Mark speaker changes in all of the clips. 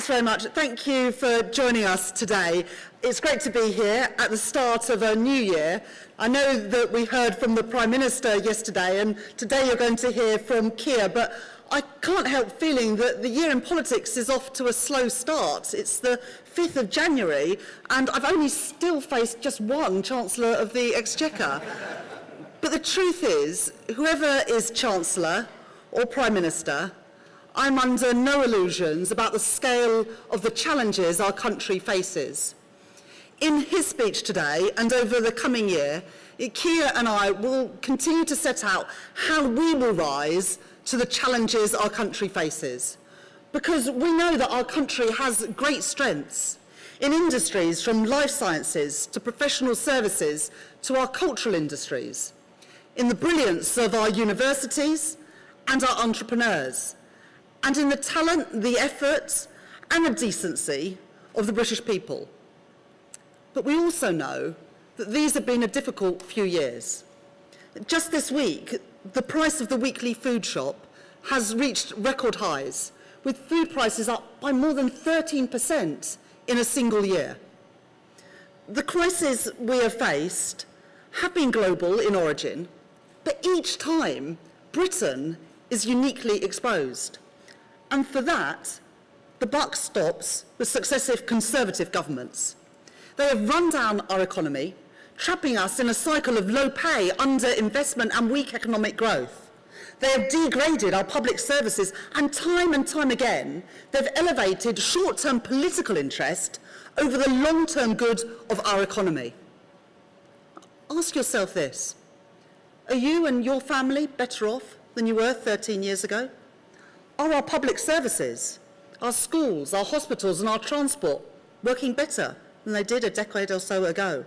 Speaker 1: very much. Thank you for joining us today. It's great to be here at the start of a new year. I know that we heard from the Prime Minister yesterday, and today you're going to hear from Keir, but I can't help feeling that the year in politics is off to a slow start. It's the 5th of January, and I've only still faced just one Chancellor of the Exchequer. But the truth is, whoever is Chancellor or Prime Minister, I'm under no illusions about the scale of the challenges our country faces. In his speech today and over the coming year, Keir and I will continue to set out how we will rise to the challenges our country faces. Because we know that our country has great strengths in industries from life sciences to professional services to our cultural industries, in the brilliance of our universities and our entrepreneurs, and in the talent, the effort and the decency of the British people. But we also know that these have been a difficult few years. Just this week, the price of the weekly food shop has reached record highs, with food prices up by more than 13% in a single year. The crises we have faced have been global in origin, but each time Britain is uniquely exposed. And for that, the buck stops with successive Conservative governments. They have run down our economy, trapping us in a cycle of low pay, underinvestment and weak economic growth. They have degraded our public services, and time again, they've elevated short-term political interest over the long-term good of our economy. Ask yourself this: are you and your family better off than you were 13 years ago? Are our public services, our schools, our hospitals and our transport working better than they did a decade or so ago?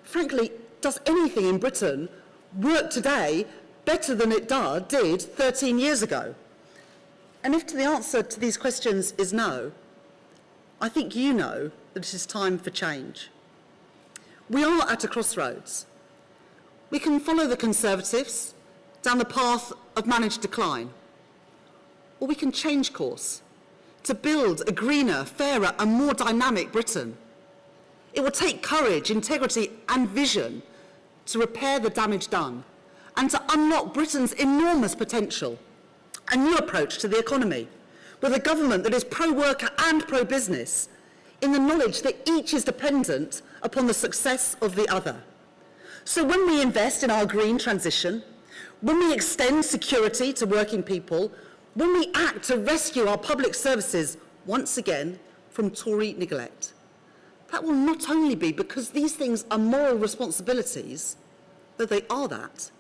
Speaker 1: Frankly, does anything in Britain work today better than it did 13 years ago? And if the answer to these questions is no, I think you know that it is time for change. We are at a crossroads. We can follow the Conservatives down the path of managed decline, or we can change course to build a greener, fairer and more dynamic Britain. It will take courage, integrity and vision to repair the damage done and to unlock Britain's enormous potential. A new approach to the economy, with a government that is pro-worker and pro-business, in the knowledge that each is dependent upon the success of the other. So when we invest in our green transition, when we extend security to working people, when we act to rescue our public services once again from Tory neglect, that will not only be because these things are moral responsibilities, though they are that,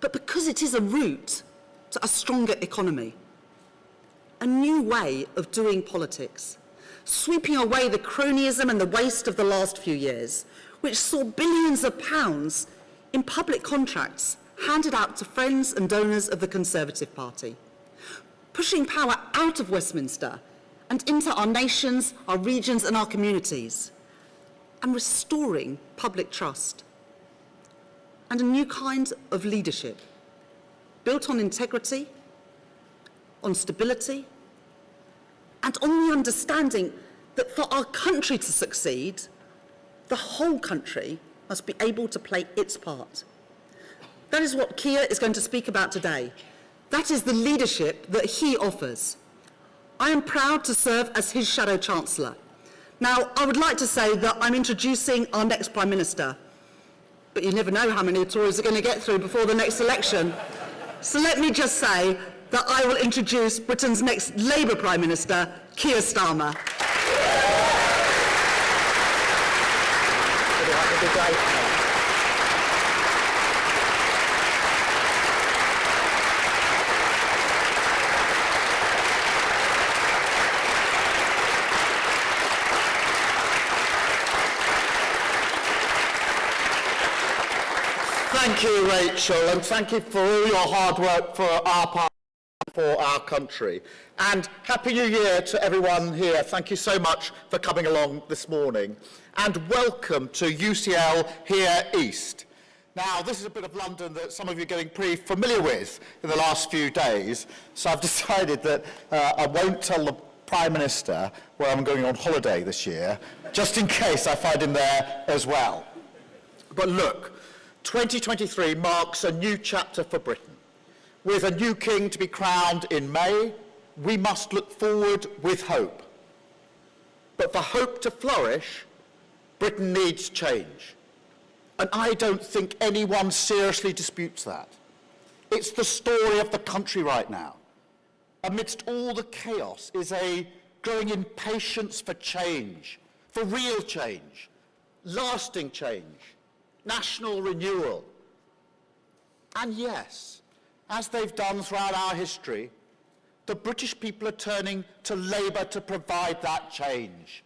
Speaker 1: but because it is a route to a stronger economy. A new way of doing politics, sweeping away the cronyism and the waste of the last few years, which saw billions of pounds in public contracts handed out to friends and donors of the Conservative Party, pushing power out of Westminster and into our nations, our regions and our communities, and restoring public trust. And a new kind of leadership, built on integrity, on stability, and on the understanding that for our country to succeed, the whole country must be able to play its part. That is what Keir is going to speak about today. That is the leadership that he offers. I am proud to serve as his Shadow Chancellor. Now, I would like to say that I'm introducing our next Prime Minister, but you never know how many Tories are going to get through before the next election. So let me just say that I will introduce Britain's next Labour Prime Minister, Keir Starmer.
Speaker 2: Thank you, Rachel, and thank you for all your hard work for our party, for our country. And Happy New Year to everyone here. Thank you so much for coming along this morning. And welcome to UCL here East. Now, this is a bit of London that some of you are getting pretty familiar with in the last few days, so I've decided that I won't tell the Prime Minister, where I'm going on holiday this year, just in case I find him there as well. But look, 2023 marks a new chapter for Britain. With a new king to be crowned in May, we must look forward with hope. But for hope to flourish, Britain needs change. And I don't think anyone seriously disputes that. It's the story of the country right now. Amidst all the chaos is a growing impatience for change, for real change, lasting change, national renewal. And yes, as they've done throughout our history, the British people are turning to Labour to provide that change.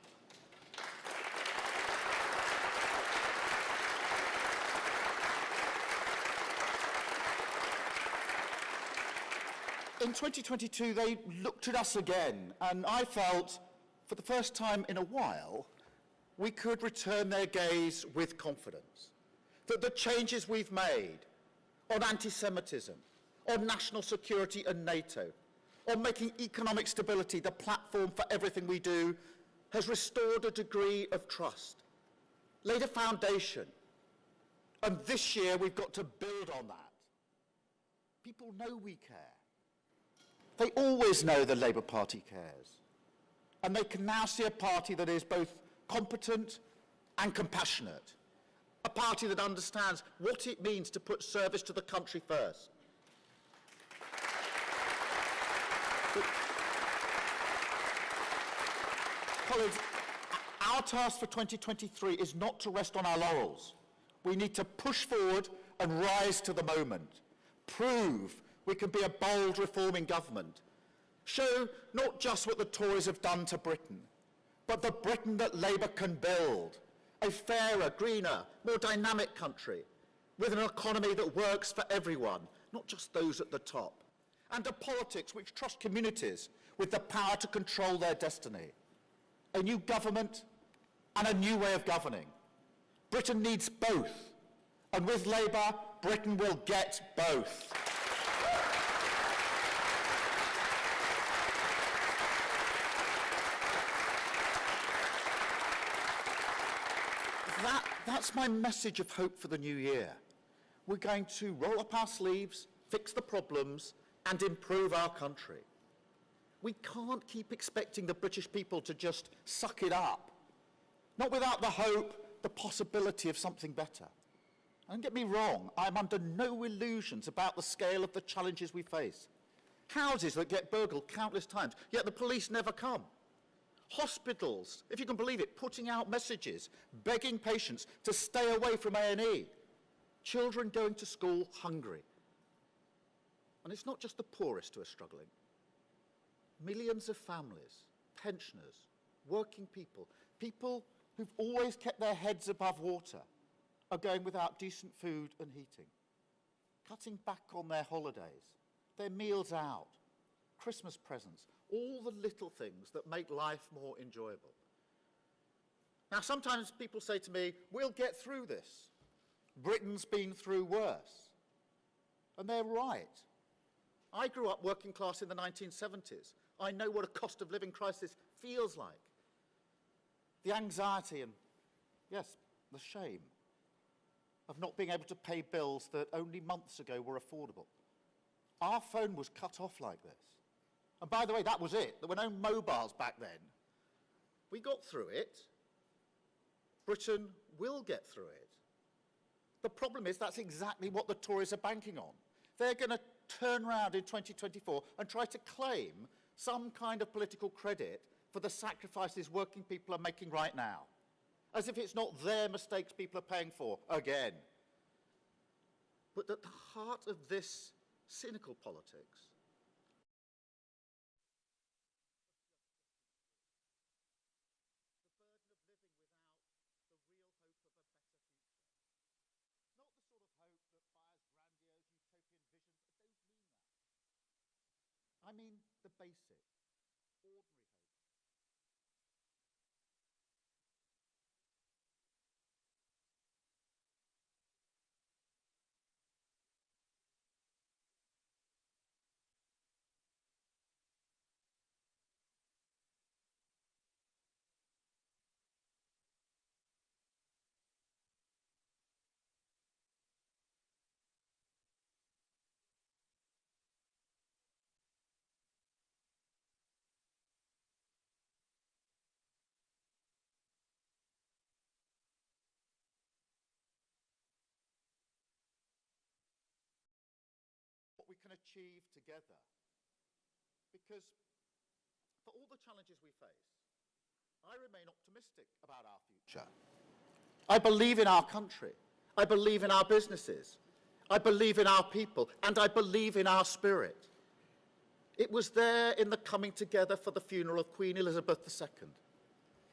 Speaker 2: In 2022, they looked at us again, and I felt, for the first time in a while, we could return their gaze with confidence. That the changes we've made on anti-Semitism, on national security and NATO, on making economic stability the platform for everything we do, has restored a degree of trust, laid a foundation. And this year, we've got to build on that. People know we care. They always know the Labour Party cares. And they can now see a party that is both competent and compassionate. A party that understands what it means to put service to the country first. Colleagues, our task for 2023 is not to rest on our laurels. We need to push forward and rise to the moment. Prove we can be a bold reforming government. Show not just what the Tories have done to Britain, but the Britain that Labour can build. A fairer, greener, more dynamic country with an economy that works for everyone, not just those at the top. And a politics which trust communities with the power to control their destiny. A new government and a new way of governing. Britain needs both. And with Labour, Britain will get both. That's my message of hope for the new year. We're going to roll up our sleeves, fix the problems, and improve our country. We can't keep expecting the British people to just suck it up. Not without the hope, the possibility of something better. Don't get me wrong, I'm under no illusions about the scale of the challenges we face. Houses that get burgled countless times, yet the police never come. Hospitals, if you can believe it, putting out messages, begging patients to stay away from A&E. Children going to school hungry. And it's not just the poorest who are struggling. Millions of families, pensioners, working people, people who've always kept their heads above water, are going without decent food and heating, cutting back on their holidays, their meals out, Christmas presents, all the little things that make life more enjoyable. Now, sometimes people say to me, we'll get through this. Britain's been through worse. And they're right. I grew up working class in the 1970s. I know what a cost of living crisis feels like. The anxiety and, yes, the shame of not being able to pay bills that only months ago were affordable. Our phone was cut off like this. And by the way, that was it. There were no mobiles back then. We got through it. Britain will get through it. The problem is that's exactly what the Tories are banking on. They're going to turn around in 2024 and try to claim some kind of political credit for the sacrifices working people are making right now, as if it's not their mistakes people are paying for again. But at the heart of this cynical politics I mean the basic, ordinary hope. achieve together. Because for all the challenges we face, I remain optimistic about our future. I believe in our country. I believe in our businesses. I believe in our people. And I believe in our spirit. It was there in the coming together for the funeral of Queen Elizabeth II,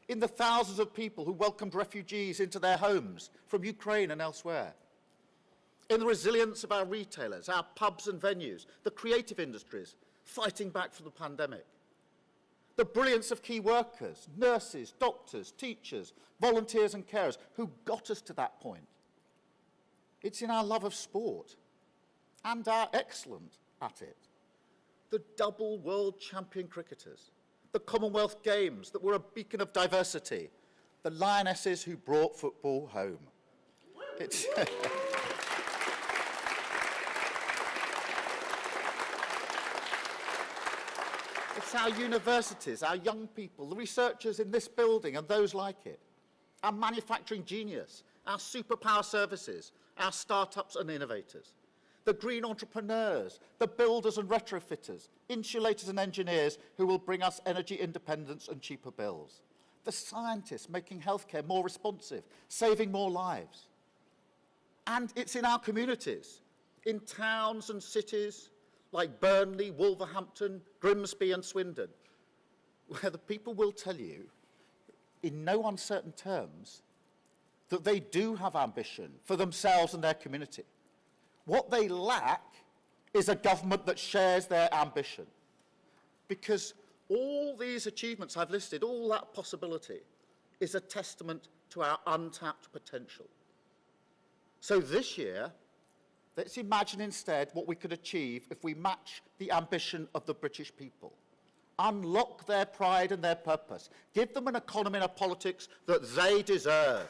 Speaker 2: in the thousands of people who welcomed refugees into their homes from Ukraine and elsewhere, in the resilience of our retailers, our pubs and venues, the creative industries fighting back from the pandemic, the brilliance of key workers, nurses, doctors, teachers, volunteers and carers who got us to that point. It's in our love of sport and our excellence at it. The double world champion cricketers, the Commonwealth Games that were a beacon of diversity, the Lionesses who brought football home. It's It's our universities, our young people, the researchers in this building and those like it, our manufacturing genius, our superpower services, our startups and innovators, the green entrepreneurs, the builders and retrofitters, insulators and engineers who will bring us energy independence and cheaper bills, the scientists making healthcare more responsive, saving more lives. And it's in our communities, in towns and cities like Burnley, Wolverhampton, Grimsby and Swindon, where the people will tell you, in no uncertain terms, that they do have ambition for themselves and their community. What they lack is a government that shares their ambition. Because all these achievements I've listed, all that possibility, is a testament to our untapped potential. So this year, let's imagine instead what we could achieve if we match the ambition of the British people. Unlock their pride and their purpose. Give them an economy and a politics that they deserve.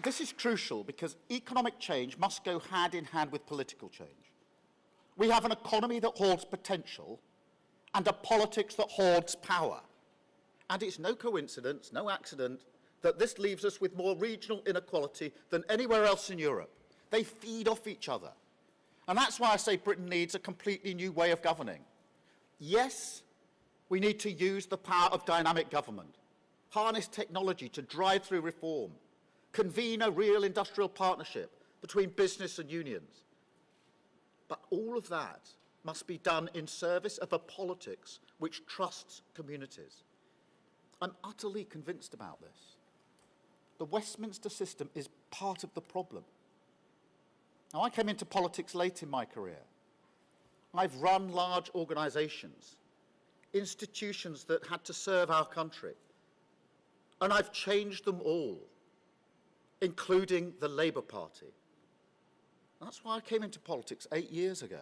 Speaker 2: This is crucial because economic change must go hand in hand with political change. We have an economy that hoards potential and a politics that hoards power. And it's no coincidence, no accident, that this leaves us with more regional inequality than anywhere else in Europe. They feed off each other. And that's why I say Britain needs a completely new way of governing. Yes, we need to use the power of dynamic government, harness technology to drive through reform, convene a real industrial partnership between business and unions. But all of that must be done in service of a politics which trusts communities. I'm utterly convinced about this. The Westminster system is part of the problem. Now, I came into politics late in my career. I've run large organisations, institutions that had to serve our country, and I've changed them all, including the Labour Party. That's why I came into politics 8 years ago.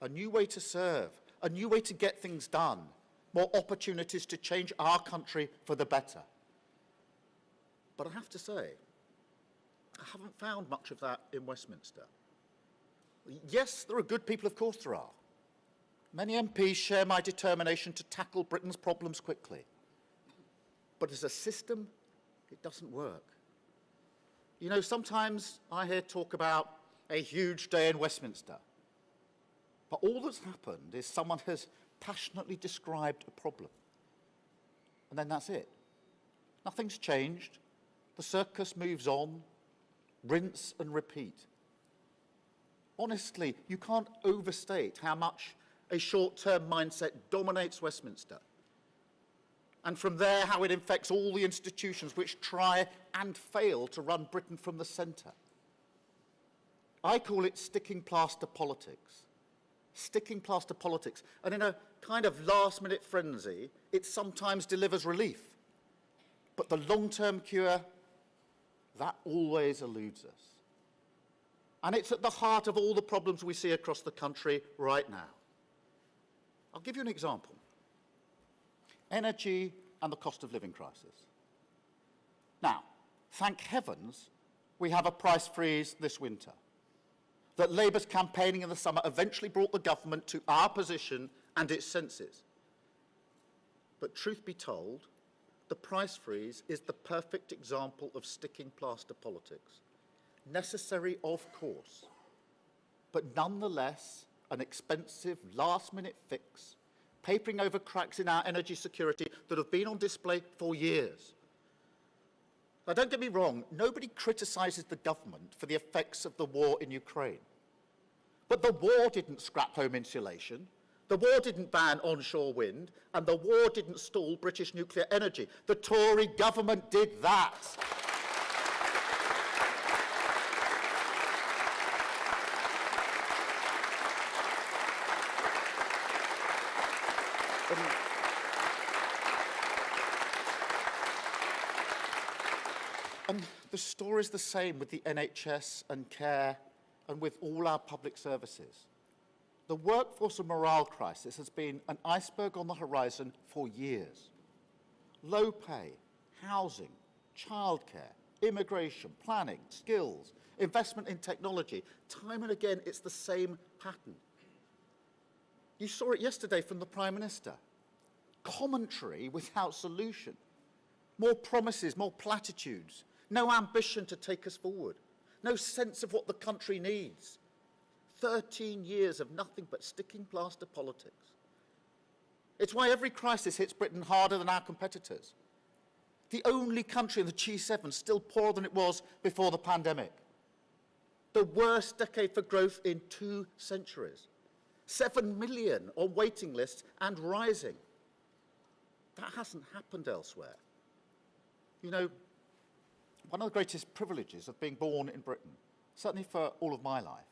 Speaker 2: A new way to serve, a new way to get things done, more opportunities to change our country for the better. But I have to say, I haven't found much of that in Westminster. Yes, there are good people, of course there are. Many MPs share my determination to tackle Britain's problems quickly. But as a system, it doesn't work. You know, sometimes I hear talk about a huge day in Westminster. But all that's happened is someone has passionately described a problem. And then that's it. Nothing's changed. The circus moves on. Rinse and repeat. Honestly, you can't overstate how much a short-term mindset dominates Westminster. And from there, how it infects all the institutions which try and fail to run Britain from the centre. I call it sticking plaster politics. Sticking plaster politics. And in a kind of last-minute frenzy, it sometimes delivers relief. But the long-term cure, that always eludes us. And it's at the heart of all the problems we see across the country right now. I'll give you an example. Energy and the cost of living crisis. Now, thank heavens we have a price freeze this winter. That Labour's campaigning in the summer eventually brought the government to our position and its senses. But truth be told, the price freeze is the perfect example of sticking plaster politics. Necessary, of course, but nonetheless an expensive last-minute fix, papering over cracks in our energy security that have been on display for years. Now, don't get me wrong, nobody criticises the government for the effects of the war in Ukraine. But the war didn't scrap home insulation, the war didn't ban onshore wind, and the war didn't stall British nuclear energy. The Tory government did that. And the story is the same with the NHS and care and with all our public services. The workforce and morale crisis has been an iceberg on the horizon for years. Low pay, housing, childcare, immigration, planning, skills, investment in technology. Time and again, it's the same pattern. You saw it yesterday from the Prime Minister. Commentary without solution. More promises, more platitudes. No ambition to take us forward. No sense of what the country needs. 13 years of nothing but sticking plaster politics. It's why every crisis hits Britain harder than our competitors. The only country in the G7 still poorer than it was before the pandemic. The worst decade for growth in 2 centuries. 7 million on waiting lists and rising. That hasn't happened elsewhere. You know, one of the greatest privileges of being born in Britain, certainly for all of my life,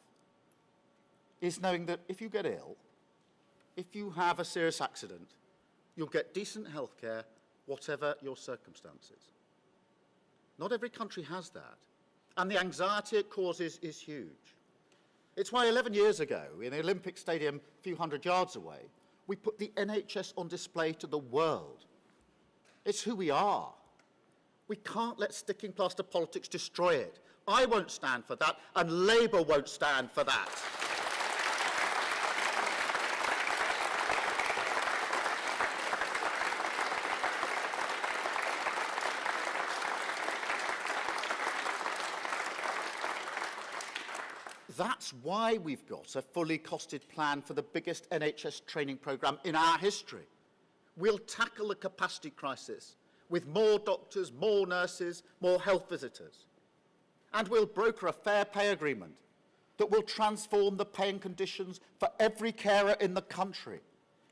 Speaker 2: is knowing that if you get ill, if you have a serious accident, you'll get decent health care, whatever your circumstances. Not every country has that, and the anxiety it causes is huge. It's why 11 years ago, in the Olympic Stadium a few hundred yards away, we put the NHS on display to the world. It's who we are. We can't let sticking plaster politics destroy it. I won't stand for that, and Labour won't stand for that. That's why we've got a fully costed plan for the biggest NHS training programme in our history. We'll tackle the capacity crisis with more doctors, more nurses, more health visitors. And we'll broker a fair pay agreement that will transform the pay and conditions for every carer in the country,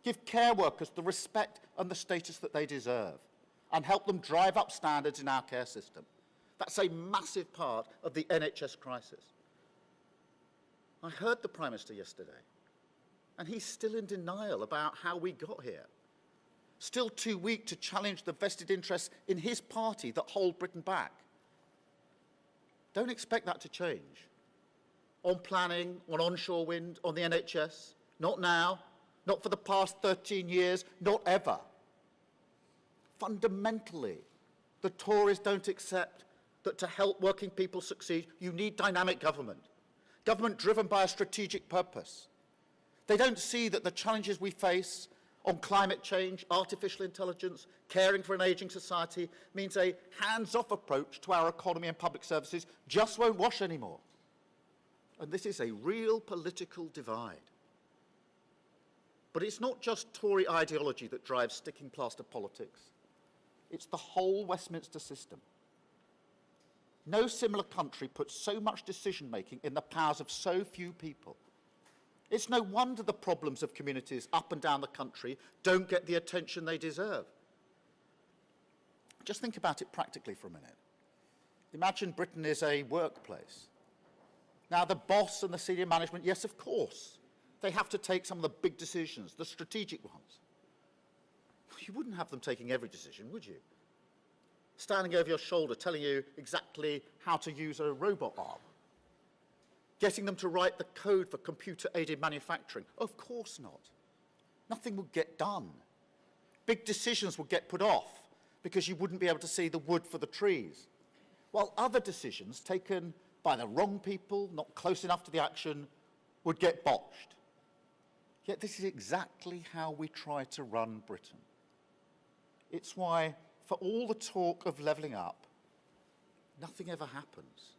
Speaker 2: give care workers the respect and the status that they deserve, and help them drive up standards in our care system. That's a massive part of the NHS crisis. I heard the Prime Minister yesterday, and he's still in denial about how we got here. Still too weak to challenge the vested interests in his party that hold Britain back. Don't expect that to change. On planning, on onshore wind, on the NHS, not now, not for the past 13 years, not ever. Fundamentally, the Tories don't accept that to help working people succeed, you need dynamic government. Government driven by a strategic purpose. They don't see that the challenges we face on climate change, artificial intelligence, caring for an ageing society means a hands-off approach to our economy and public services just won't wash anymore. And this is a real political divide. But it's not just Tory ideology that drives sticking plaster politics. It's the whole Westminster system. No similar country puts so much decision-making in the powers of so few people. It's no wonder the problems of communities up and down the country don't get the attention they deserve. Just think about it practically for a minute. Imagine Britain is a workplace. Now, the boss and the senior management, yes, of course, they have to take some of the big decisions, the strategic ones. You wouldn't have them taking every decision, would you? Standing over your shoulder, telling you exactly how to use a robot arm. Getting them to write the code for computer-aided manufacturing. Of course not. Nothing would get done. Big decisions would get put off because you wouldn't be able to see the wood for the trees. While other decisions taken by the wrong people, not close enough to the action, would get botched. Yet this is exactly how we try to run Britain. It's why, for all the talk of levelling up, nothing ever happens.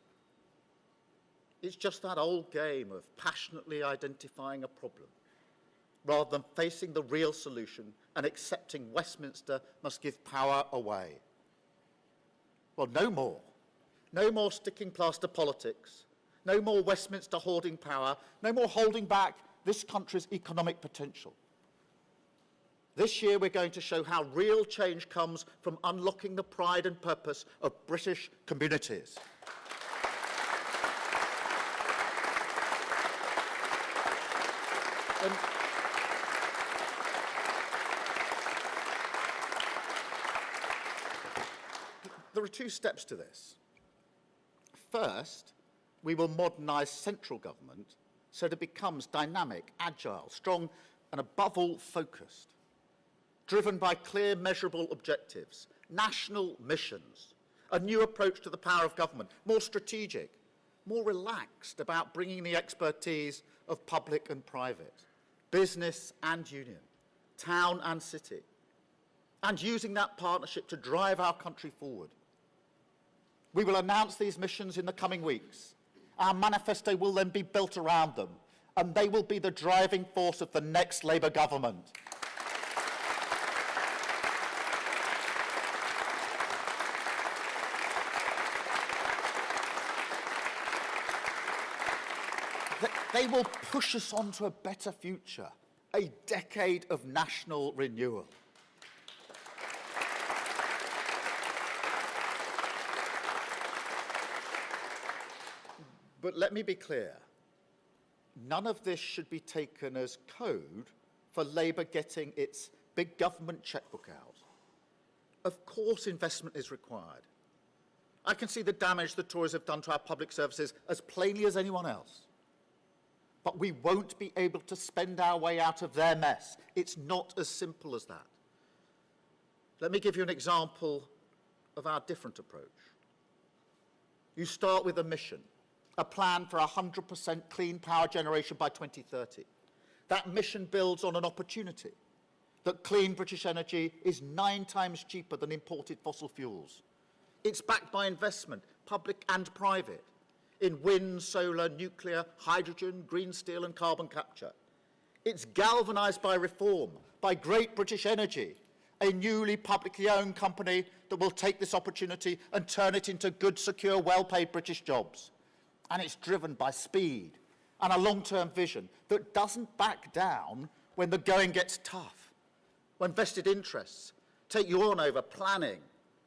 Speaker 2: It's just that old game of passionately identifying a problem, rather than facing the real solution and accepting Westminster must give power away. Well, no more. No more sticking plaster politics. No more Westminster hoarding power. No more holding back this country's economic potential. This year we're going to show how real change comes from unlocking the pride and purpose of British communities. There are two steps to this. First, we will modernise central government so that it becomes dynamic, agile, strong, and above all, focused, driven by clear, measurable objectives, national missions, a new approach to the power of government, more strategic, more relaxed about bringing the expertise of public and private, business and union, town and city, and using that partnership to drive our country forward. We will announce these missions in the coming weeks. Our manifesto will then be built around them, and they will be the driving force of the next Labour government. They will push us on to a better future, a decade of national renewal. But let me be clear, none of this should be taken as code for Labour getting its big government chequebook out. Of course investment is required. I can see the damage the Tories have done to our public services as plainly as anyone else. But we won't be able to spend our way out of their mess. It's not as simple as that. Let me give you an example of our different approach. You start with a mission, a plan for 100% clean power generation by 2030. That mission builds on an opportunity that clean British energy is 9 times cheaper than imported fossil fuels. It's backed by investment, public and private, in wind, solar, nuclear, hydrogen, green steel and carbon capture. It's galvanised by reform, by Great British Energy, a newly publicly owned company that will take this opportunity and turn it into good, secure, well-paid British jobs. And it's driven by speed and a long-term vision that doesn't back down when the going gets tough, when vested interests take you on over planning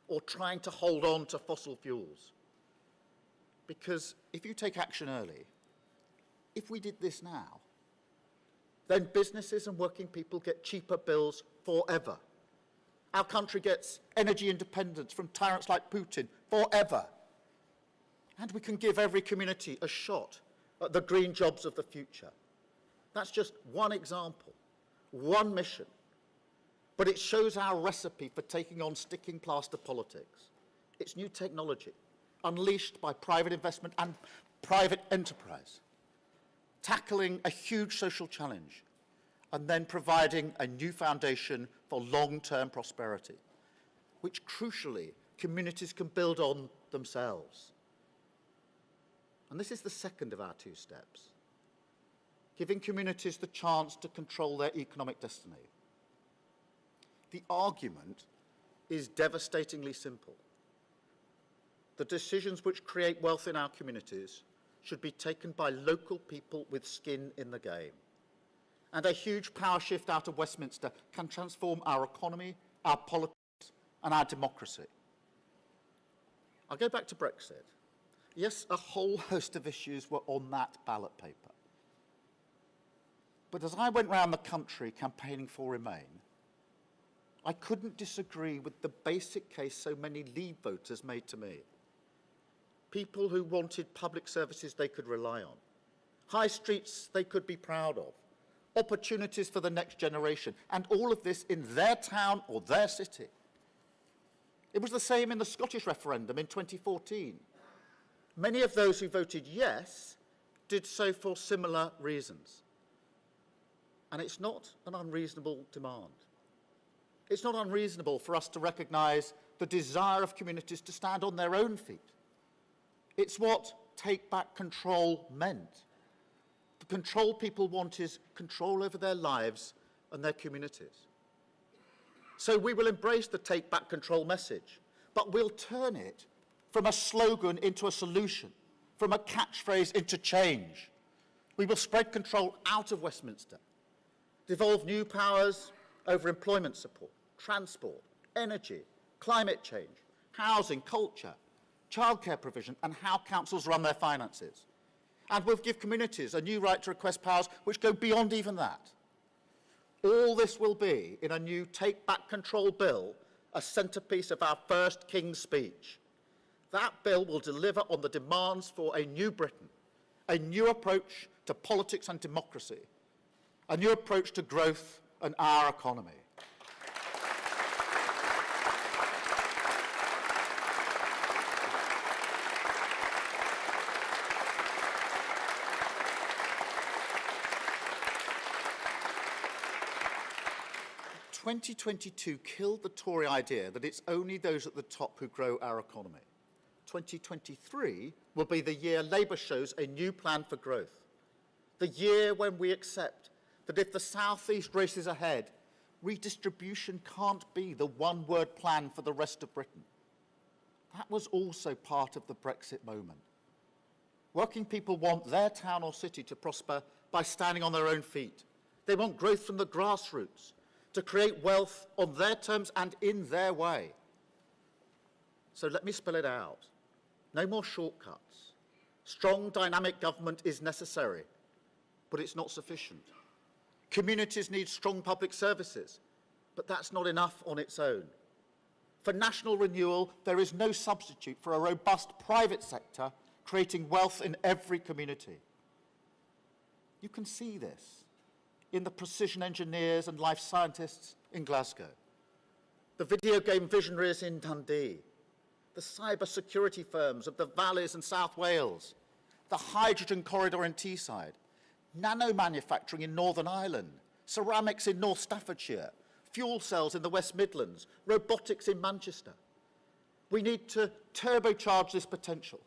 Speaker 2: or trying to hold on to fossil fuels. Because if you take action early, if we did this now, then businesses and working people get cheaper bills forever. Our country gets energy independence from tyrants like Putin forever. And we can give every community a shot at the green jobs of the future. That's just one example, one mission. But it shows our recipe for taking on sticking plaster politics. It's new technology, unleashed by private investment and private enterprise, tackling a huge social challenge, and then providing a new foundation for long-term prosperity, which crucially communities can build on themselves. And this is the second of our 2 steps, giving communities the chance to control their economic destiny. The argument is devastatingly simple. The decisions which create wealth in our communities should be taken by local people with skin in the game. And a huge power shift out of Westminster can transform our economy, our politics, and our democracy. I'll go back to Brexit. Yes, a whole host of issues were on that ballot paper. But as I went round the country campaigning for Remain, I couldn't disagree with the basic case so many Leave voters made to me. People who wanted public services they could rely on, high streets they could be proud of, opportunities for the next generation, and all of this in their town or their city. It was the same in the Scottish referendum in 2014. Many of those who voted yes did so for similar reasons. And it's not an unreasonable demand. It's not unreasonable for us to recognise the desire of communities to stand on their own feet. It's what take back control meant. The control people want is control over their lives and their communities. So we will embrace the take back control message, but we'll turn it from a slogan into a solution, from a catchphrase into change. We will spread control out of Westminster, devolve new powers over employment support, transport, energy, climate change, housing, culture, childcare provision, and how councils run their finances. And we'll give communities a new right to request powers which go beyond even that. All this will be in a new Take Back Control bill, a centrepiece of our first King's Speech. That bill will deliver on the demands for a new Britain, a new approach to politics and democracy, a new approach to growth and our economy. In 2022 killed the Tory idea that it's only those at the top who grow our economy. 2023 will be the year Labour shows a new plan for growth. The year when we accept that if the South East races ahead, redistribution can't be the one-word plan for the rest of Britain. That was also part of the Brexit moment. Working people want their town or city to prosper by standing on their own feet. They want growth from the grassroots, to create wealth on their terms and in their way. So let me spell it out. No more shortcuts. Strong, dynamic government is necessary, but it's not sufficient. Communities need strong public services, but that's not enough on its own. For national renewal, there is no substitute for a robust private sector creating wealth in every community. You can see this in the precision engineers and life scientists in Glasgow, the video game visionaries in Dundee, the cyber security firms of the valleys in South Wales, the hydrogen corridor in Teesside, nano manufacturing in Northern Ireland, ceramics in North Staffordshire, fuel cells in the West Midlands, robotics in Manchester. We need to turbocharge this potential,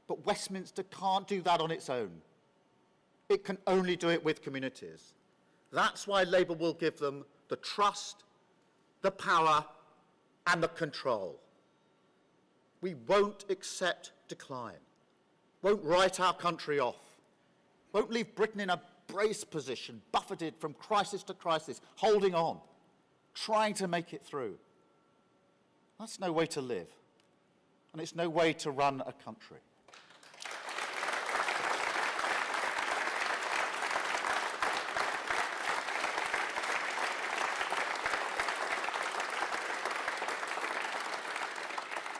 Speaker 2: but Westminster can't do that on its own. It can only do it with communities. That's why Labour will give them the trust, the power, and the control. We won't accept decline, won't write our country off, won't leave Britain in a brace position, buffeted from crisis to crisis, holding on, trying to make it through. That's no way to live, and it's no way to run a country.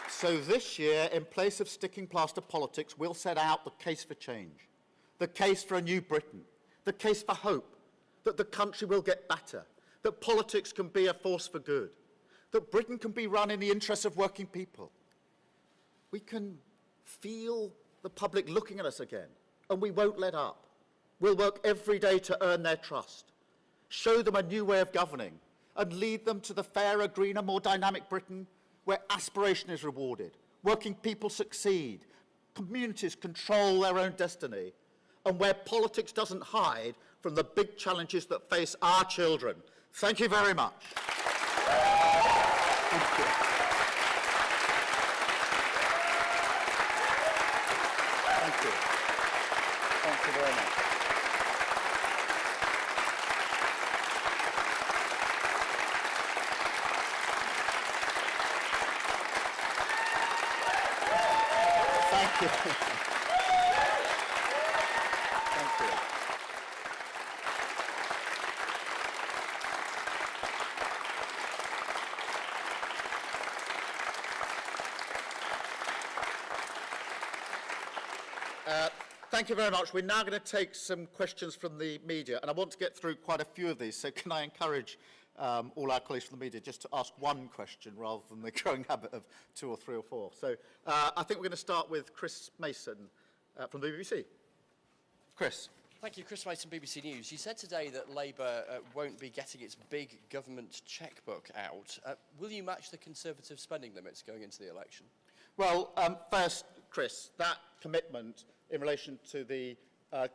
Speaker 2: So this year, in place of sticking plaster politics, we'll set out the case for change, the case for a new Britain, the case for hope, that the country will get better, that politics can be a force for good, that Britain can be run in the interests of working people. We can feel the public looking at us again, and we won't let up. We'll work every day to earn their trust, show them a new way of governing, and lead them to the fairer, greener, more dynamic Britain where aspiration is rewarded, working people succeed, communities control their own destiny, and where politics doesn't hide from the big challenges that face our children. Thank you very much. Thank you. Thank you. Thank you very much. Thank you. Thank you. Thank you very much. We're now going to take some questions from the media, and I want to get through quite a few of these, so can I encourage all our colleagues from the media just to ask one question rather than the growing habit of 2 or 3 or 4. So I think we're going to start with Chris Mason from the BBC. Chris.
Speaker 3: Thank you. Chris Mason, BBC News. You said today that Labour won't be getting its big government chequebook out. Will you match the Conservative spending limits going into the election?
Speaker 2: Well, first, Chris, that commitment in relation to the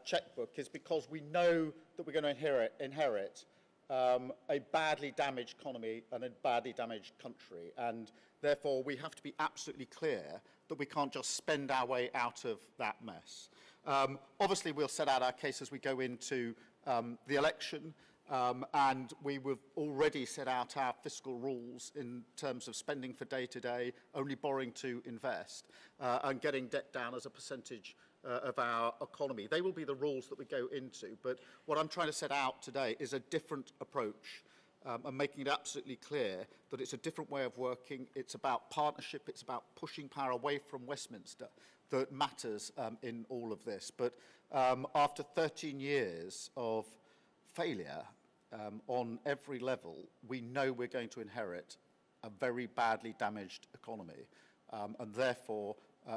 Speaker 2: chequebook is because we know that we're going to inherit a badly damaged economy and a badly damaged country. And therefore, we have to be absolutely clear that we can't just spend our way out of that mess. Obviously, we'll set out our case as we go into the election, and we will already set out our fiscal rules in terms of spending for day-to-day, only borrowing to invest, and getting debt down as a percentage of our economy. They will be the rules that we go into, but what I'm trying to set out today is a different approach. And making it absolutely clear that it's a different way of working. It's about partnership. It's about pushing power away from Westminster that matters in all of this. But after 13 years of failure on every level, we know we're going to inherit a very badly damaged economy. And therefore,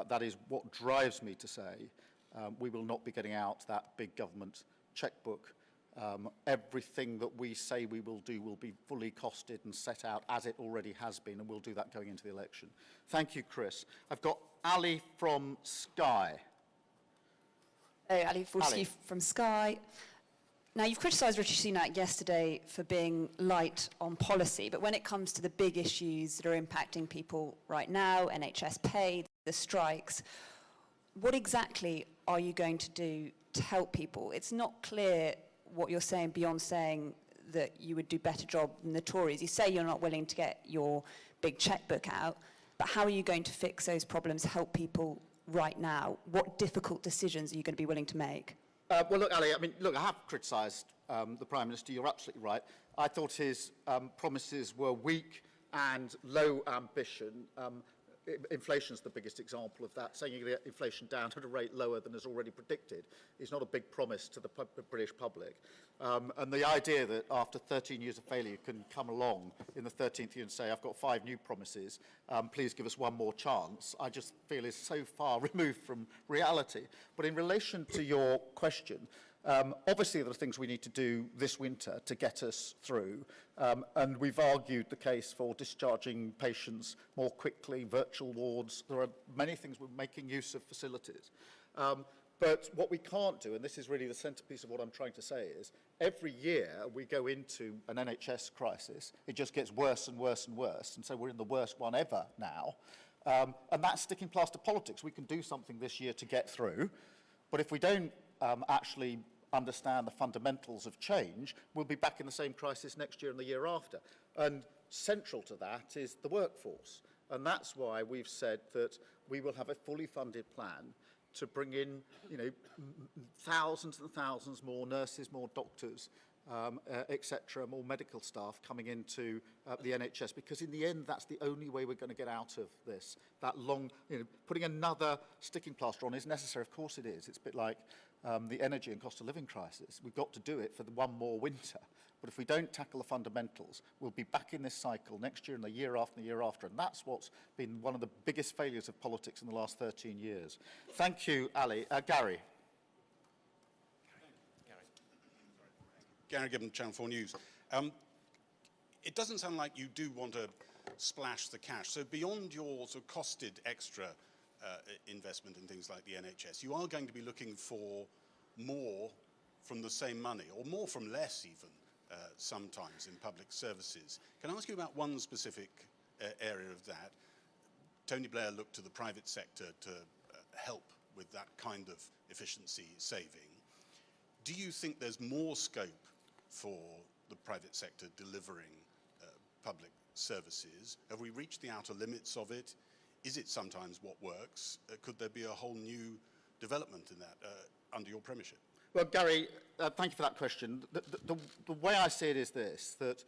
Speaker 2: that is what drives me to say we will not be getting out that big government chequebook. Everything that we say we will do will be fully costed and set out as it already has been, and we'll do that going into the election. Thank you, Chris. I've got Ali from Sky.
Speaker 4: Hello, Ali Forsky from Sky. Now, you've criticised Rishi Sunak yesterday for being light on policy, but when it comes to the big issues that are impacting people right now, NHS pay, the strikes, what exactly are you going to do to help people? It's not clear what you're saying beyond saying that you would do a better job than the Tories. You say you're not willing to get your big chequebook out, but how are you going to fix those problems, help people right now? What difficult decisions are you going to be willing to make?
Speaker 2: Well, look, Ali, I have criticised the Prime Minister. You're absolutely right. I thought his promises were weak and low ambition. Inflation is the biggest example of that. Saying you get inflation down at a rate lower than is already predicted is not a big promise to the British public. And the idea that after 13 years of failure you can come along in the 13th year and say, I've got 5 new promises, please give us one more chance, I just feel is so far removed from reality. But in relation to your question, obviously there are things we need to do this winter to get us through, and we've argued the case for discharging patients more quickly, virtual wards. There are many things we're making use of facilities. But what we can't do, and this is really the centrepiece of what I'm trying to say, is every year we go into an NHS crisis, it just gets worse and worse and worse, and so we're in the worst one ever now. And that's sticking plaster politics. We can do something this year to get through, but if we don't actually understand the fundamentals of change, we'll be back in the same crisis next year and the year after. And central to that is the workforce. And that's why we've said that we will have a fully funded plan to bring in, thousands and thousands more nurses, more doctors, etc., more medical staff coming into the NHS, because in the end, that's the only way we're going to get out of this. That long, putting another sticking plaster on is necessary. Of course it is. It's a bit like the energy and cost of living crisis. We've got to do it for the one more winter. But if we don't tackle the fundamentals, we'll be back in this cycle next year and the year after and the year after. And that's what's been one of the biggest failures of politics in the last 13 years. Thank you, Ali. Gary.
Speaker 5: Gary Gibbon, Channel 4 News. It doesn't sound like you do want to splash the cash. So beyond your sort of costed extra investment in things like the NHS, you are going to be looking for more from the same money, or more from less even, sometimes in public services. Can I ask you about one specific area of that? Tony Blair looked to the private sector to help with that kind of efficiency saving. Do you think there's more scope for the private sector delivering public services? Have we reached the outer limits of it? Is it sometimes what works? Could there be a whole new development in that under your premiership?
Speaker 2: Well, Gary, thank you for that question. The way I see it is this, that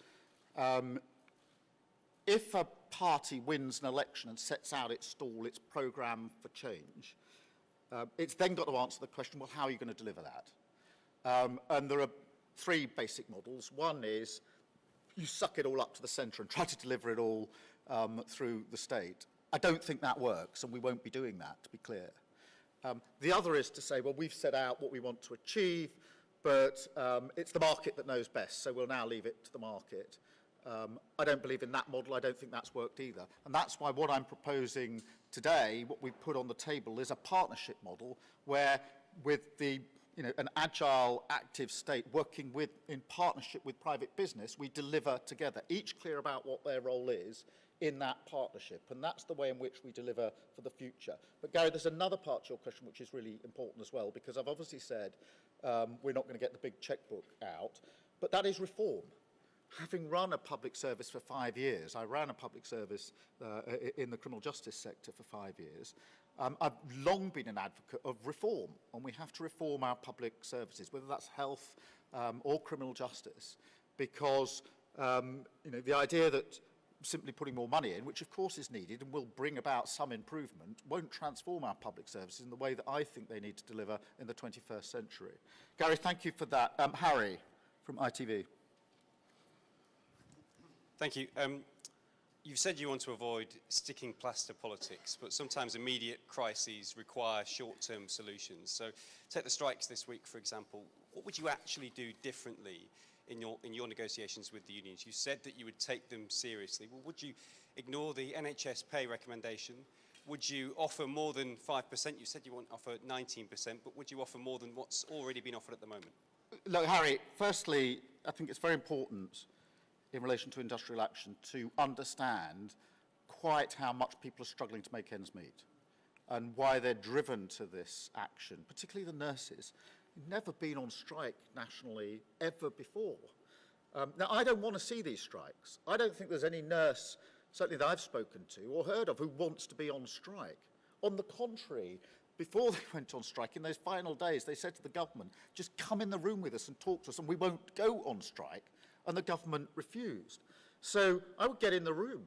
Speaker 2: if a party wins an election and sets out its stall, its programme for change, it's then got to answer the question, well, how are you going to deliver that? And there are 3 basic models. One is you suck it all up to the centre and try to deliver it all through the state. I don't think that works, and we won't be doing that, to be clear. The other is to say, well, we've set out what we want to achieve, but it's the market that knows best, so we'll now leave it to the market. I don't believe in that model. I don't think that's worked either. And that's why what I'm proposing today, what we've put on the table, is a partnership model where with the, an agile, active state working in partnership with private business, we deliver together, each clear about what their role is in that partnership. And that's the way in which we deliver for the future. But Gary, there's another part to your question which is really important as well, because I've obviously said we're not going to get the big checkbook out, but that is reform. Having run a public service for 5 years, I ran a public service in the criminal justice sector for 5 years, I've long been an advocate of reform, and we have to reform our public services, whether that's health or criminal justice, because the idea that simply putting more money in, which of course is needed and will bring about some improvement, won't transform our public services in the way that I think they need to deliver in the 21st century. Gary, thank you for that. Harry from ITV.
Speaker 6: Thank you. You've said you want to avoid sticking plaster politics, but sometimes immediate crises require short-term solutions. So take the strikes this week, for example. What would you actually do differently in your negotiations with the unions? You said that you would take them seriously. Well, would you ignore the NHS pay recommendation? Would you offer more than 5%? You said you won't offer 19%, but would you offer more than what's already been offered at the moment?
Speaker 2: Look, Harry, firstly, I think it's very important in relation to industrial action to understand quite how much people are struggling to make ends meet and why they're driven to this action, particularly the nurses. Never been on strike nationally ever before. Now, I don't want to see these strikes. I don't think there's any nurse, certainly that I've spoken to or heard of, who wants to be on strike. On the contrary, before they went on strike, in those final days, they said to the government, just come in the room with us and talk to us and we won't go on strike. And the government refused. So I would get in the room.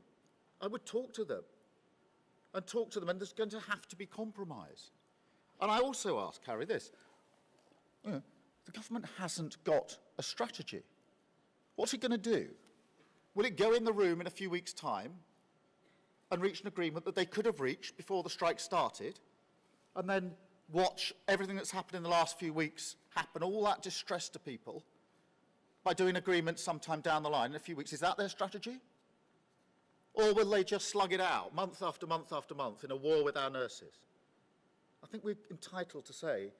Speaker 2: I would talk to them. And there's going to have to be compromise. And I also ask, Harry, this. The government hasn't got a strategy. What's it going to do? Will it go in the room in a few weeks' time and reach an agreement that they could have reached before the strike started, and then watch everything that's happened in the last few weeks happen, all that distress to people, by doing agreements sometime down the line in a few weeks? Is that their strategy? Or will they just slug it out month after month after month in a war with our nurses? I think we're entitled to say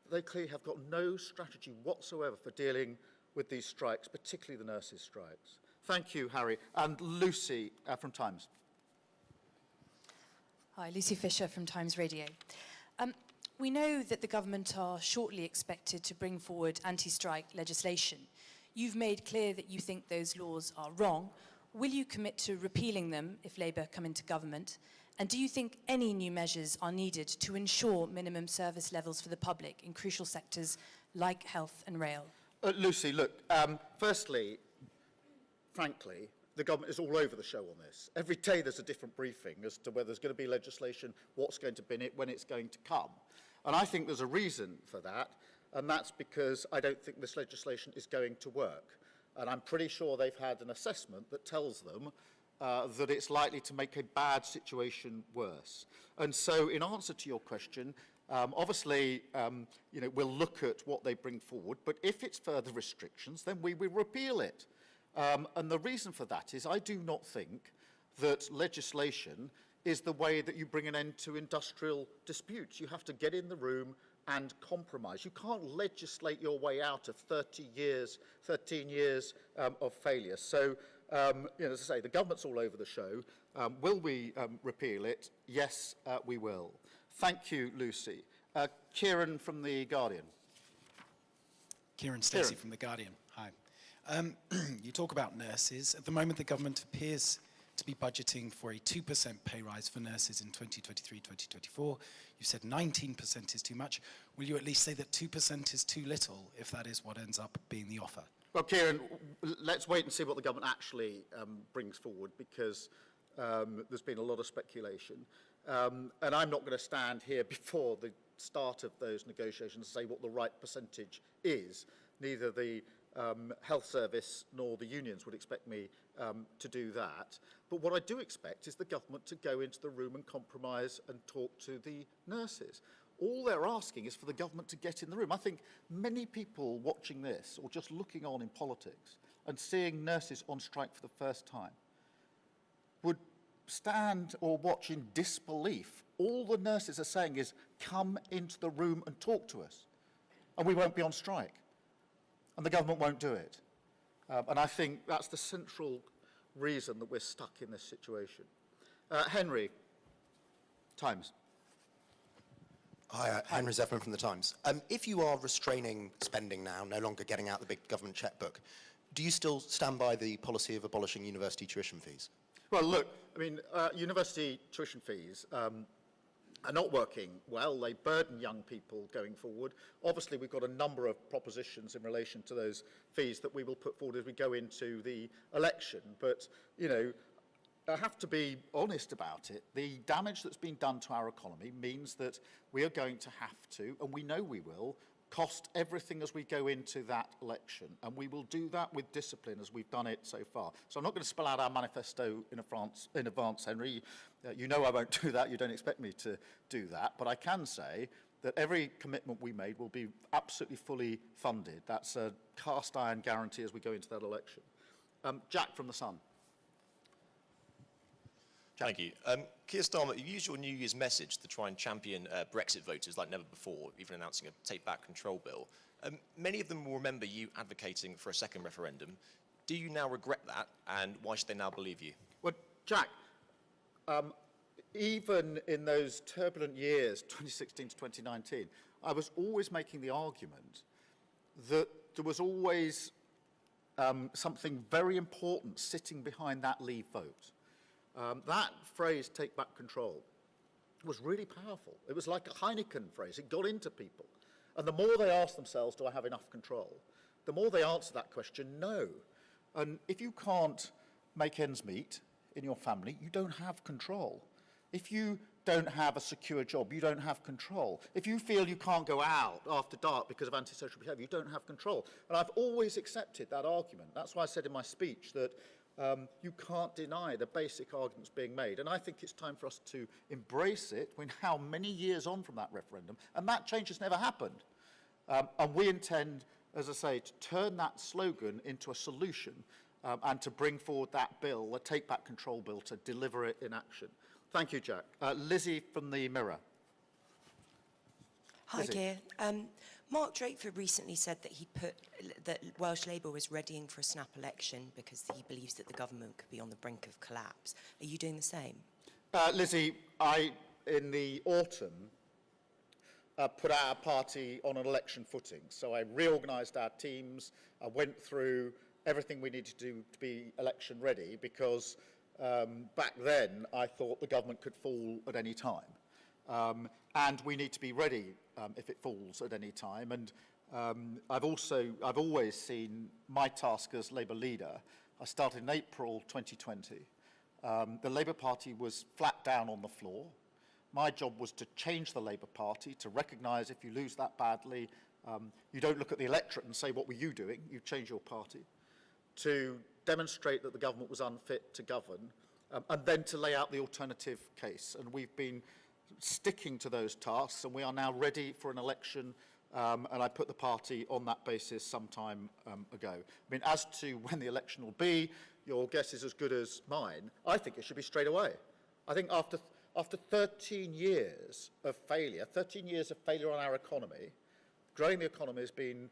Speaker 2: that they clearly have got no strategy whatsoever for dealing with these strikes, particularly the nurses' strikes. Thank you, Harry. And Lucy from Times.
Speaker 7: Hi, Lucy Fisher from Times Radio. We know that the government are shortly expected to bring forward anti-strike legislation. You've made clear that you think those laws are wrong. Will you commit to repealing them if Labour come into government? And do you think any new measures are needed to ensure minimum service levels for the public in crucial sectors like health and rail?
Speaker 2: Lucy, look, firstly, frankly, the government is all over the show on this. Every day there's a different briefing as to whether there's going to be legislation, what's going to be in it, when it's going to come. And I think there's a reason for that. And that's because I don't think this legislation is going to work. And I'm pretty sure they've had an assessment that tells them that it's likely to make a bad situation worse. And so in answer to your question, obviously, we'll look at what they bring forward, but if it's further restrictions, then we will repeal it. And the reason for that is I do not think that legislation is the way that you bring an end to industrial disputes. You have to get in the room and compromise. You can't legislate your way out of 13 years of failure. So, as I say, the government's all over the show. Will we repeal it? Yes, we will. Thank you, Lucy. Kieran from The Guardian.
Speaker 8: Kieran Stacey from The Guardian. Hi. You talk about nurses. At the moment, the government appears to be budgeting for a 2% pay rise for nurses in 2023-2024. You said 19% is too much. Will you at least say that 2% is too little if that is what ends up being the offer?
Speaker 2: Well, Kieran, let's wait and see what the government actually brings forward, because there's been a lot of speculation. And I'm not going to stand here before the start of those negotiations and say what the right percentage is. Neither the health service nor the unions would expect me to do that. But what I do expect is the government to go into the room and compromise and talk to the nurses. All they're asking is for the government to get in the room. I think many people watching this or just looking on in politics and seeing nurses on strike for the first time would stand or watch in disbelief. All the nurses are saying is, come into the room and talk to us, and we won't be on strike. And the government won't do it. And I think that's the central reason that we're stuck in this situation. Henry, Times.
Speaker 9: Hi, Henry Zeffman from The Times. If you are restraining spending now, no longer getting out the big government chequebook, do you still stand by the policy of abolishing university tuition fees?
Speaker 2: Well, look, I mean, university tuition fees are not working well. They burden young people going forward. Obviously, we've got a number of propositions in relation to those fees that we will put forward as we go into the election. But, you know, I have to be honest about it. The damage that's been done to our economy means that we are going to have to, and we know we will, cost everything as we go into that election. And we will do that with discipline as we've done it so far. So I'm not going to spell out our manifesto in advance, Henry. You know I won't do that. You don't expect me to do that. But I can say that every commitment we made will be absolutely fully funded. That's a cast iron guarantee as we go into that election. Jack from The Sun.
Speaker 10: Thank you. Keir Starmer, you used your New Year's message to try and champion Brexit voters like never before, even announcing a take-back control bill. Many of them will remember you advocating for a second referendum. Do you now regret that, and why should they now believe you?
Speaker 2: Well, Jack, even in those turbulent years, 2016 to 2019, I was always making the argument that there was always something very important sitting behind that Leave vote. That phrase, take back control, was really powerful. It was like a Heineken phrase. It got into people. And the more they asked themselves, do I have enough control? The more they answer that question, no. And if you can't make ends meet in your family, you don't have control. If you don't have a secure job, you don't have control. If you feel you can't go out after dark because of antisocial behaviour, you don't have control. And I've always accepted that argument. That's why I said in my speech that you can't deny the basic arguments being made. And I think it's time for us to embrace it. We're now many years on from that referendum, and that change has never happened. And we intend, as I say, to turn that slogan into a solution and to bring forward that bill, the Take Back Control bill, to deliver it in action. Thank you, Jack. Lizzie from the Mirror.
Speaker 11: Hi, Keir. Mark Drakeford recently said that Welsh Labour was readying for a snap election because he believes that the government could be on the brink of collapse. Are you doing the same?
Speaker 2: Lizzie, in the autumn, put our party on an election footing. So I reorganised our teams. I went through everything we needed to do to be election ready because back then I thought the government could fall at any time. And we need to be ready if it falls at any time. And I've always seen my task as Labour leader. I started in April 2020. The Labour Party was flat down on the floor. My job was to change the Labour Party, to recognise if you lose that badly, you don't look at the electorate and say, what were you doing? You change your party. To demonstrate that the government was unfit to govern, and then to lay out the alternative case. And we've been sticking to those tasks, and we are now ready for an election, and I put the party on that basis some time ago. I mean, as to when the election will be, your guess is as good as mine. I think it should be straight away. I think after 13 years of failure, 13 years of failure on our economy, growing the economy has been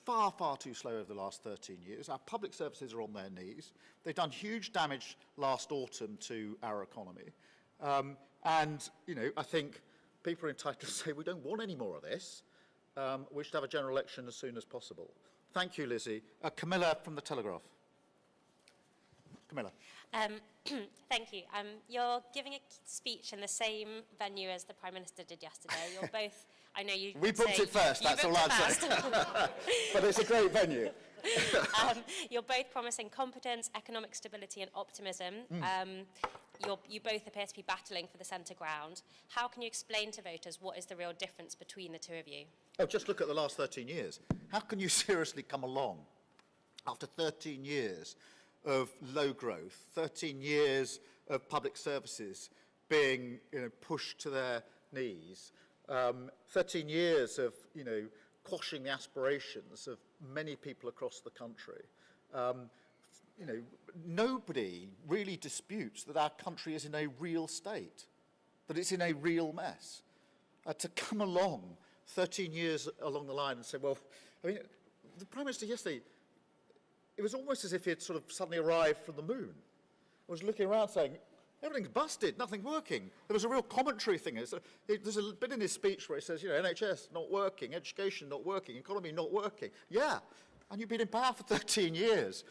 Speaker 2: far, far too slow over the last 13 years. Our public services are on their knees. They've done huge damage last autumn to our economy. And, I think people are entitled to say, we don't want any more of this. We should have a general election as soon as possible. Thank you, Lizzie. Camilla from The Telegraph. Camilla.
Speaker 12: Thank you. You're giving a speech in the same venue as the Prime Minister did yesterday. You're both, I know you
Speaker 2: We booked it first, that's all I'm saying. But it's a great venue.
Speaker 12: You're both promising competence, economic stability and optimism. You both appear to be battling for the centre ground. How can you explain to voters what is the real difference between the two of you?
Speaker 2: Oh, just look at the last 13 years. How can you seriously come along after 13 years of low growth, 13 years of public services being pushed to their knees, 13 years of, quashing the aspirations of many people across the country. Nobody really disputes that our country is in a real state, that it's in a real mess. To come along 13 years along the line and say, well, the Prime Minister yesterday, it was almost as if he had sort of suddenly arrived from the moon. I was looking around saying, everything's busted, nothing's working. There was a real commentary thing. There's a bit in his speech where he says, NHS not working, education not working, economy not working. Yeah, and you've been in power for 13 years.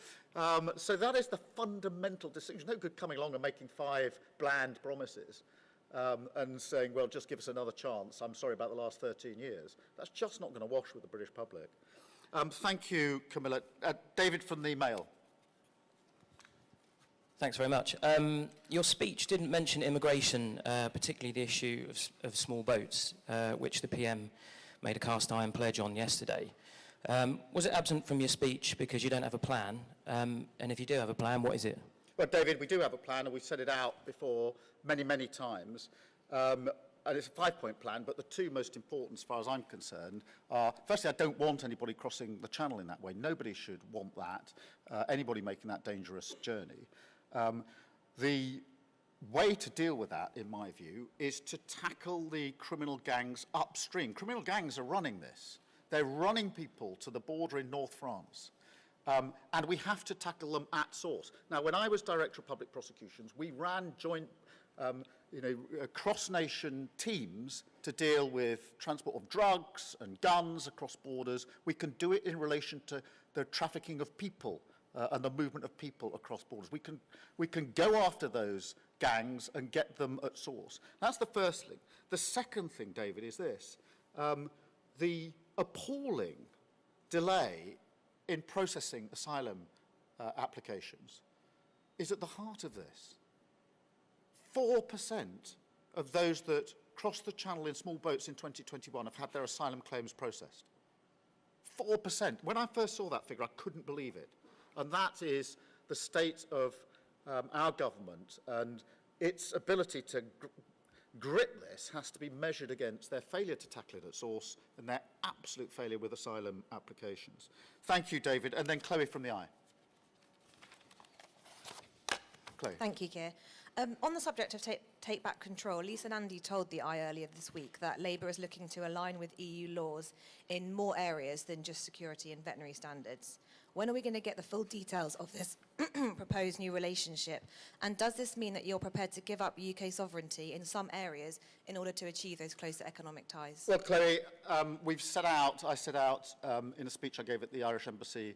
Speaker 2: So that is the fundamental distinction. No good coming along and making 5 bland promises and saying, well, just give us another chance. I'm sorry about the last 13 years. That's just not going to wash with the British public. Thank you, Camilla. David from the Mail.
Speaker 13: Thanks very much. Your speech didn't mention immigration, particularly the issue of small boats, which the PM made a cast iron pledge on yesterday. Was it absent from your speech because you don't have a plan? And if you do have a plan, what is it?
Speaker 2: Well, David, we do have a plan, and we've set it out before many, many times. And it's a 5-point plan, but the 2 most important, as far as I'm concerned, are, firstly, I don't want anybody crossing the channel in that way. Nobody should want that, anybody making that dangerous journey. The way to deal with that, in my view, is to tackle the criminal gangs upstream. Criminal gangs are running this. They're running people to the border in North France. And we have to tackle them at source. Now, when I was Director of Public Prosecutions, we ran joint, cross-nation teams to deal with transport of drugs and guns across borders. We can do it in relation to the trafficking of people and the movement of people across borders. We can go after those gangs and get them at source. That's the first thing. The second thing, David, is this. The appalling delay in processing asylum applications is at the heart of this. 4% of those that crossed the channel in small boats in 2021 have had their asylum claims processed. 4%. When I first saw that figure, I couldn't believe it. And that is the state of our government, and its ability to grip this has to be measured against their failure to tackle it at source and their absolute failure with asylum applications. Thank you, David. And then Chloe from the Eye. Chloe.
Speaker 14: Thank you, Keir. On the subject of take back control, Lisa Nandy told the Eye earlier this week that Labour is looking to align with EU laws in more areas than just security and veterinary standards. When are we going to get the full details of this proposed new relationship? And does this mean that you're prepared to give up UK sovereignty in some areas in order to achieve those closer economic ties?
Speaker 2: Well, Chloe, I set out in a speech I gave at the Irish Embassy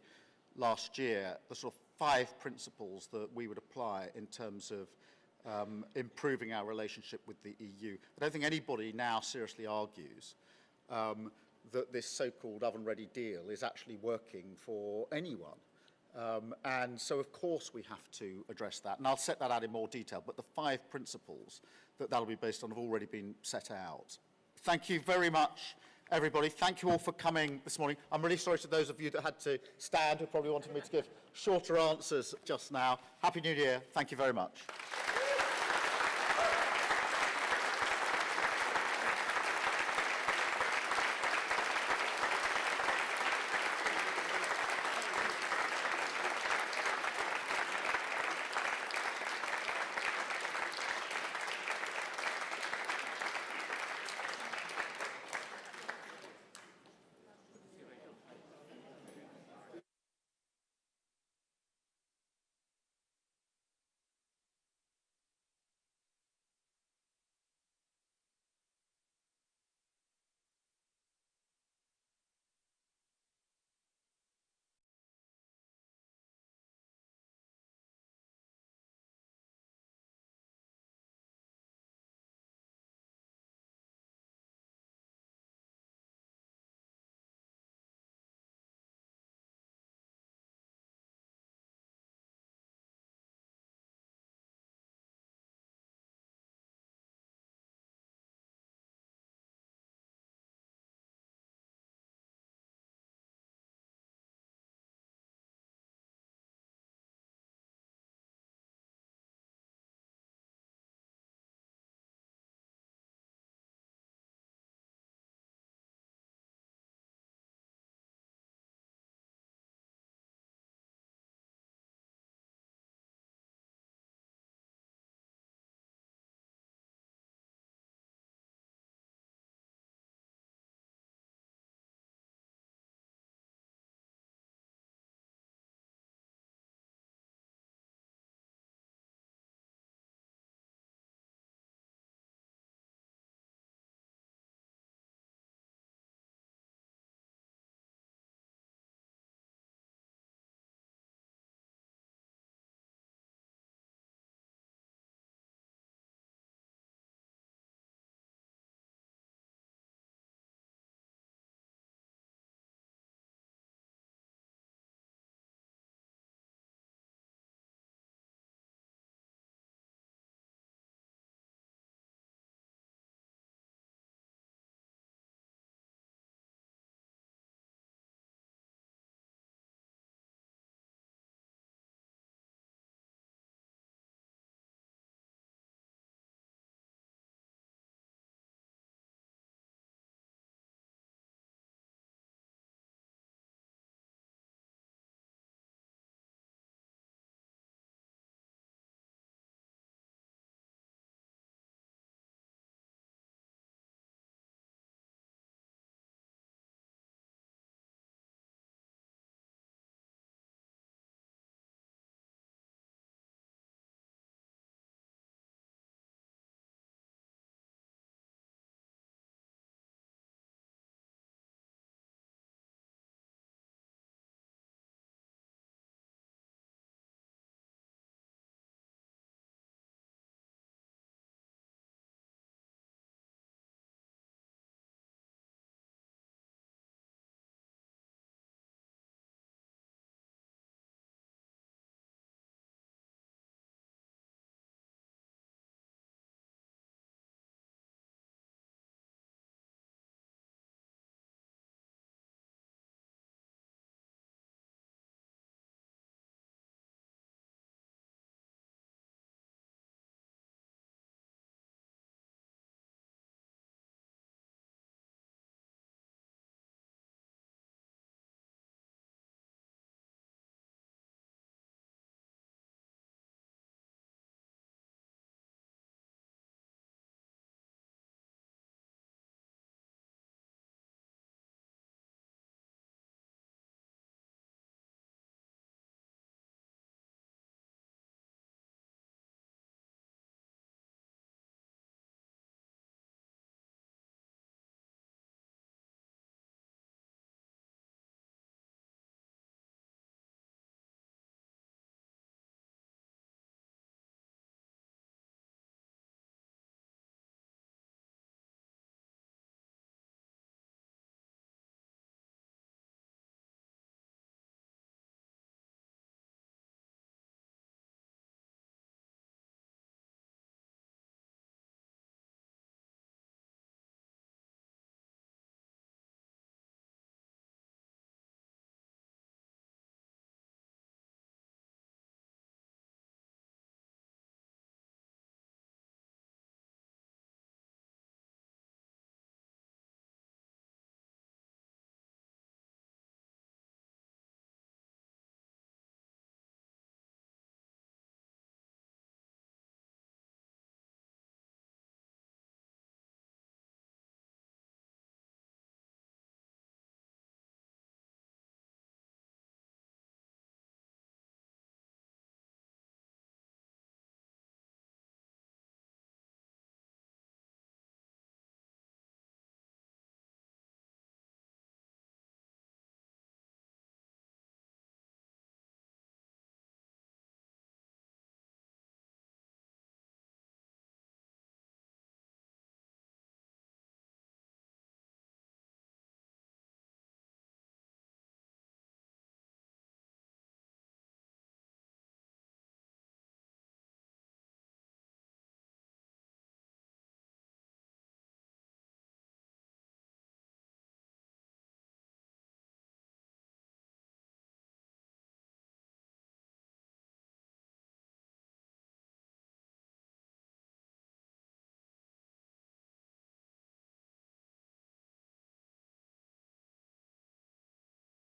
Speaker 2: last year, the sort of 5 principles that we would apply in terms of improving our relationship with the EU. I don't think anybody now seriously argues that this so-called oven-ready deal is actually working for anyone. And so, of course, we have to address that. And I'll set that out in more detail. But the 5 principles that'll be based on have already been set out. Thank you very much, everybody. Thank you all for coming this morning. I'm really sorry to those of you that had to stand who probably wanted me to give shorter answers just now. Happy New Year. Thank you very much.